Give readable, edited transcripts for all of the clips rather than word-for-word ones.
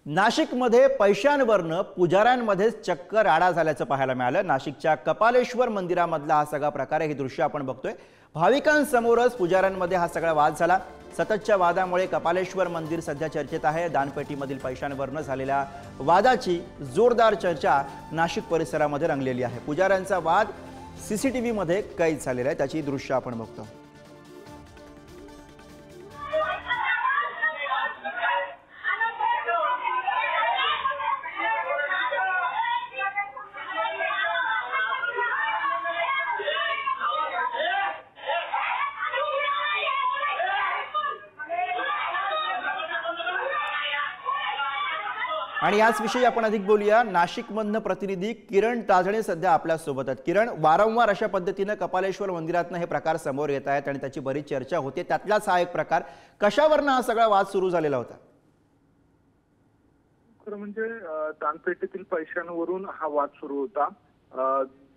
नाशिकमध्ये पैशांवरनं पुजाऱ्यांमध्येच चक्क राडा झाल्याचं पाहायला मिळालं। नाशिकच्या कपालेश्वर मंदिरामधला हा सगळा प्रकार आहे। ही दृश्य आपण बघतोय। भाविकांसमोरच पुजाऱ्यांमध्ये हा सगळा वाद झाला। सततच्या वादामुळे कपालेश्वर मंदिर सध्या चर्चेत आहे। दानपेटीमधील पैशांवरनं झालेल्या वादाची जोरदार चर्चा नाशिक परिसरामध्ये रंगलेली आहे। पुजाऱ्यांचा वाद सीसीटीव्ही मध्ये कैद झालेला आहे। त्याची दृश्य आपण बघतो। आणि याच विषयी आपण अधिक बोलूया। नाशिकमधनं प्रतिनिधी किरण ताजणे सध्या आपल्या सोबत आहेत। किरण, वारंवार अशा पद्धतीने कपालेश्वर मंदिरातनं हे प्रकार समोर येत आहेत आणि त्याची बरीच चर्चा होते। त्यातलाच हा एक प्रकार, कशावरनं हा सगळा वाद सुरू झालेला होता? खरं म्हणजे दानपेटीतील पैशांवरून हा वाद सुरू होता।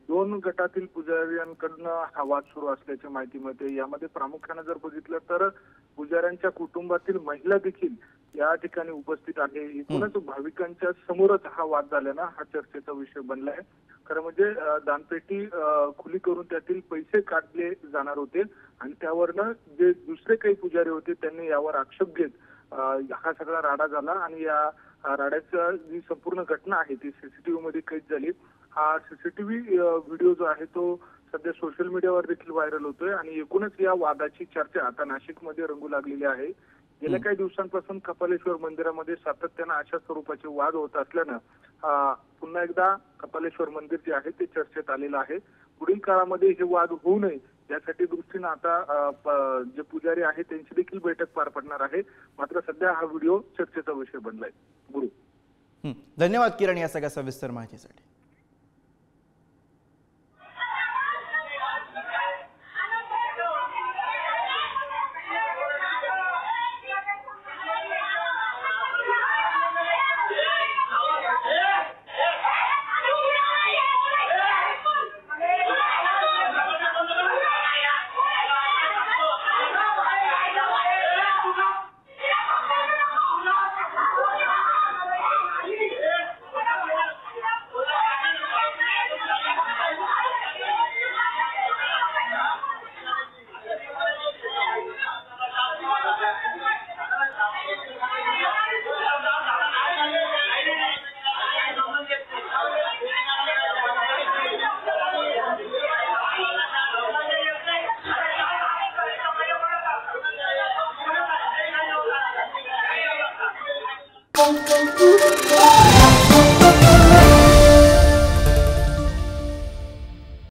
दोन गटातील पुजाऱ्यांकडनं हा वाद सुरू असल्याची माहिती मिळते। यामध्ये प्रामुख्याने जर बघितलं तर पुजाऱ्यांच्या कुटुंबातील महिला देखील या ठिकाणी उपस्थित आहे। एकूणच भाविकांच्या समोरच हा वाद झाल्यानं हा चर्चेचा विषय बनलाय। खरं म्हणजे दानपेटी खुली करून त्यातील पैसे काढले जाणार होते आणि त्यावरनं जे दुसरे काही पुजारी होते त्यांनी यावर आक्षेप घेत हा सगळा राडा झाला आणि या राड्याच्या जी संपूर्ण घटना आहे ती सीसीटीव्ही मध्ये कैद झाली। हा सीसीटीव्ही व्हिडिओ जो आहे तो सध्या सोशल मीडियावर देखील व्हायरल होतोय आणि एकूणच या वादाची चर्चा आता नाशिकमध्ये रंगू लागलेली आहे। गेल्या काही दिवसांपासून कपालेश्वर मंदिरामध्ये सातत्यानं अशा स्वरूपाचे वाद होत असल्यानं पुन्हा एकदा कपालेश्वर मंदिर जे आहे ते चर्चेत आलेलं आहे। पुढील काळामध्ये हे वाद होऊ नये यासाठी दृष्टीनं आता जे पुजारी आहेत त्यांची देखील बैठक पार पडणार आहे। मात्र सध्या हा व्हिडिओ चर्चेचा विषय बनलाय। गुरु, धन्यवाद किरण या सगळ्या सविस्तर माहितीसाठी। Thank you.